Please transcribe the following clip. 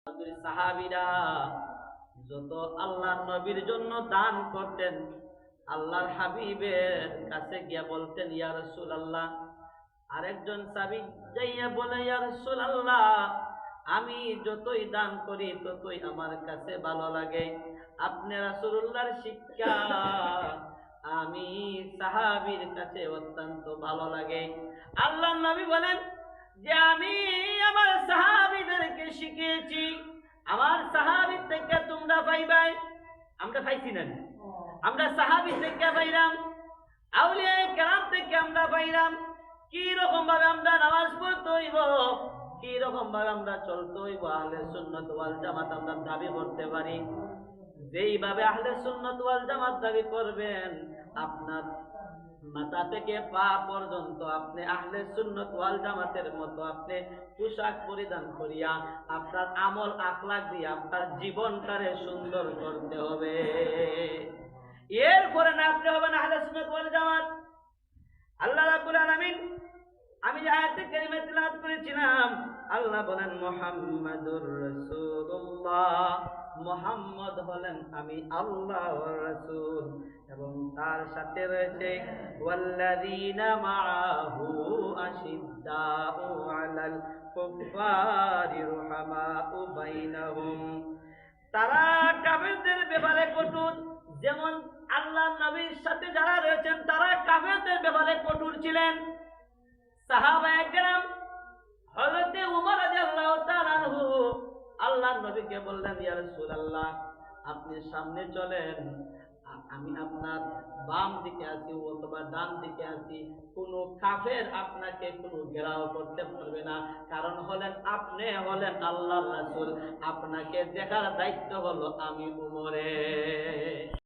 নবীর সাহাবীরা যত আল্লাহর নবীর জন্য দান করতেন, আল্লাহর হাবিবের কাছে গিয়া বলতেন, ইয়া রাসূলুল্লাহ। আরেকজন সাহাবী যাইয়া বলে, ইয়া রাসূলুল্লাহ, আমি যতই দান করি ততই আমার কাছে ভালো লাগে। আপনি রাসূলুল্লাহর শিক্ষা আমি সাহাবীর কাছে অত্যন্ত ভালো লাগে। আল্লাহর নবী বলেন যে আমি আমার সাহাবীদেরকে শিখিয়েছি, আমার সাহাবী থেকে তোমরা পাইবাই। আমরা পাইছি না, আমরা সাহাবী থেকে পাইলাম, আউলিয়া কেরাম থেকে আমরা পাইলাম কি রকম ভাবে আমরা নামাজ পড়তে হইব, কি রকম ভাবে আমরা চলতে হইব। আহলে সুন্নাত ওয়াল জামাত আমরা দাবি করতে পারি। যেইভাবে আহলে সুন্নাত ওয়াল জামাত দাবি করবেন, আপনার মাথা থেকে পা পর্যন্ত আপনি আহলে সুন্নাত ওয়াল জামাতের মতো আপনি পোশাক পরিধান করিয়া আপনার আমল আখলাক দিয়ে আপনার জীবনটারে সুন্দর করতে হবে। এরপরে না আপনি হবেন আহলে সুন্নাত ওয়াল জামাত। আল্লাহ রাব্বুল আলামিন, আমি যে আয়াতে কারিমা তিলাওয়াত করেছিলাম, আল্লাহ বলেন মুহাম্মাদুর রাসূলুল্লাহ, মুহাম্মদ হলেন আমি আল্লাহর রাসূল। এবং তার সাথে রয়েছে ওয়াল্লাযীনা মাআহু আশিদ্দাউ আলাল কুফফারি রুহামাউ বাইনাহুম। তারা কাফেরদের ব্যাপারে কঠোর, যেমন আল্লাহর নবীর সাথে যারা রয়েছেন তারা কাফেরদের ব্যাপারে কঠোর ছিলেন। সাহাবায়ে কেরাম হযরতে উমর রাদিয়াল্লাহু তাআলা আনহু আল্লাহর নবীকে বললেন, ইয়া রাসূলুল্লাহ, আপনি সামনে চলেন, আমি আপনার বাম দিকে আছি অথবা ডান দিকে আছি, কোনো কাফের আপনাকে কোনো ঘেরাও করতে পারবে না। কারণ হলেন আপনি হলেন আল্লাহর রাসূল, আপনাকে দেখার দায়িত্ব হলো আমি উমরের।